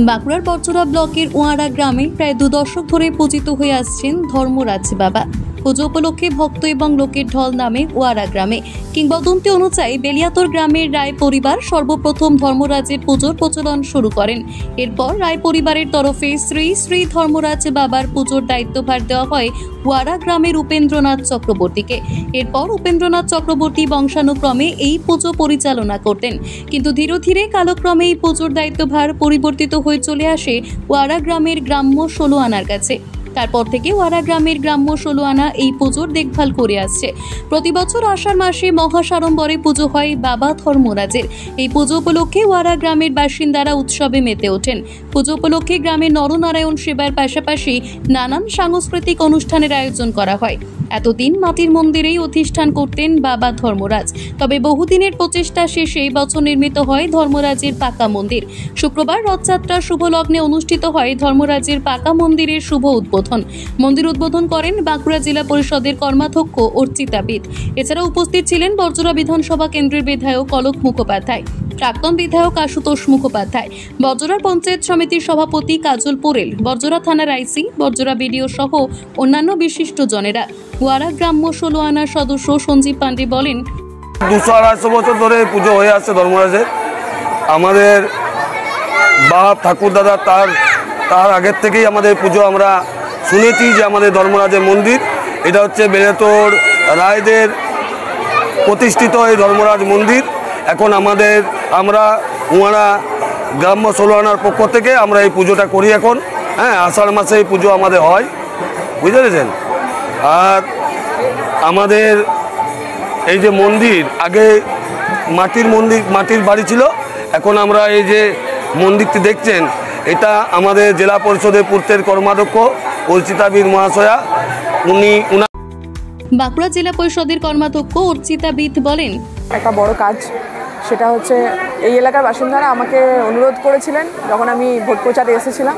বাঁকুড়ার বরজোড়া ব্লকের ওয়ারা গ্রামে প্রায় 2 দশক ধরে পূজিত হয়ে আসছেন ধর্মরাজ বাবা। পুজো উপলক্ষে ভক্ত এবং লোকের ঢল নামে ওয়ারা গ্রামে। কিংবদন্তি অনুযায়ী বেলিয়াতর গ্রামের রায় পরিবার সর্বপ্রথম ধর্মরাজের পুজোর প্রচলন শুরু করেন। এরপর রায় পরিবারের তরফে শ্রী শ্রী ধর্মরাজ বাবার পুজোর দায়িত্বভার দেওয়া হয় ওয়ারা গ্রামের উপেন্দ্রনাথ চক্রবর্তীকে। এরপর উপেন্দ্রনাথ চক্রবর্তী বংশানুক্রমে এই পুজো পরিচালনা করতেন, কিন্তু ধীরে ধীরে কালক্রমে এই পুজোর দায়িত্বভার পরিবর্তিত হয়ে চলে আসে ওয়ারা গ্রামের গ্রাম্য 16 আনার কাছে। তারপর থেকে ওয়ারা গ্রামের গ্রাম্য 16 আনা এই পুজোর দেখভাল করে আসছে। প্রতি বছর আষাঢ় মাসে মহাসাড়ম্বরে পুজো হয় বাবা ধর্মরাজের। এই পুজো উপলক্ষে ওয়ারা গ্রামের বাসিন্দারা উৎসবে মেতে ওঠেন। পুজো উপলক্ষে গ্রামের নরনারায়ণ সেবার পাশাপাশি নানান সাংস্কৃতিক অনুষ্ঠানের আয়োজন করা হয়। এতদিন মাটির মন্দিরেই অধিষ্ঠান করতেন বাবা ধর্মরাজ, তবে বহুদিনের প্রচেষ্টা শেষে বছর নির্মিত হয় ধর্মরাজের পাকা মন্দির। শুক্রবার রথযাত্রার শুভ লগ্নে অনুষ্ঠিত হয় ধর্মরাজের পাকা মন্দিরের শুভ উদ্বোধন। মন্দির উদ্বোধন করেন বাঁকুড়া জেলা পরিষদের কর্মাধ্যক্ষ অর্চিতা বিদ। এছাড়া উপস্থিত ছিলেন বরজোড়া বিধানসভা কেন্দ্রের বিধায়ক অলোক মুখোপাধ্যায়, প্রাক্তন বিধায়ক আশুতোষ মুখোপাধ্যায়, বরজোড়া পঞ্চায়েত সমিতির সভাপতি কাজল পোরেল, বরজোড়া থানার আইসি, বরজোড়া বিডিও সহ অন্যান্য বিশিষ্ট জনেরা। ওয়ারা গ্রাম্য 16 আনার সদস্য সঞ্জীব পান্ডে বলেন, 200-250 বছর ধরে পুজো হয়ে আসছে ধর্মরাজের। আমাদের বাপ ঠাকুর দাদা তার আগের থেকেই আমাদের পুজো আমরা শুনেছি যে আমাদের ধর্মরাজের মন্দির এটা হচ্ছে বেলেতর রায়দের প্রতিষ্ঠিত এই ধর্মরাজ মন্দির। এখন আমরা ওয়ারা গ্রাম্য 16 আনার পক্ষ থেকে আমরা এই পুজোটা করি এখন। আষাঢ় মাসে এই পুজো আমাদের হয়, বুঝতে পেরেছেন। আর আমাদের এই যে মন্দির, আগে মাটির বাড়ি ছিল, এখন আমরা এই যে মন্দিরটি দেখছেন এটা আমাদের জেলা পরিষদের পূর্তের কর্মাধ্যক্ষ অর্চিতা বিদ মহাশয়া, বাঁকুড়া জেলা পরিষদের কর্মাধ্যক্ষ অর্চিতা বিদ বলেন, একটা বড় কাজ সেটা হচ্ছে এই এলাকার বাসিন্দারা আমাকে অনুরোধ করেছিলেন যখন আমি ভোট প্রচারে এসেছিলাম।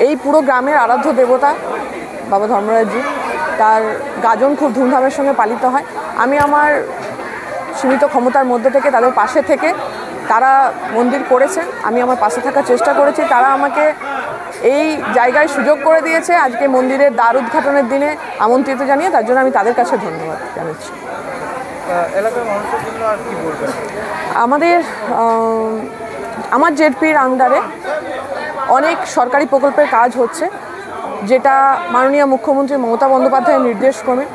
এই পুরো গ্রামের আরাধ্য দেবতা বাবা ধর্মরাজজি, তার গাজন খুব ধুমধামের সঙ্গে পালিত হয়। আমি আমার সীমিত ক্ষমতার মধ্যে থেকে তাদের পাশে থেকে তারা মন্দির করেছেন, আমি আমার পাশে থাকার চেষ্টা করেছি। তারা আমাকে এই জায়গায় সুযোগ করে দিয়েছে আজকে মন্দিরের দ্বার উদ্ঘাটনের দিনে আমন্ত্রিত জানিয়ে, তার জন্য আমি তাদের কাছে ধন্যবাদ জানাচ্ছি। এলাকার মানুষের জন্য আর কি বলবেন? আমার জেডপির আন্ডারে অনেক সরকারি প্রকল্পের কাজ হচ্ছে, যেটা মাননীয় মুখ্যমন্ত্রী মমতা বন্দ্যোপাধ্যায়ের নির্দেশ ক্রমে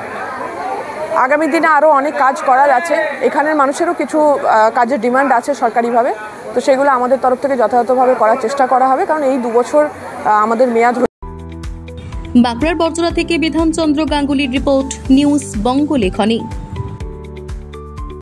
আগামী দিনে আরও অনেক কাজ করা যাচ্ছে। এখানের মানুষেরও কিছু কাজের ডিমান্ড আছে সরকারিভাবে, তো সেগুলো আমাদের তরফ থেকে যথাযথভাবে করার চেষ্টা করা হবে, কারণ এই 2 বছর আমাদের মেয়াদ। বাঁকুড়ার বরজোড়া থেকে বিধানচন্দ্র গাঙ্গুলির রিপোর্ট, নিউজ বঙ্গ লেখনী।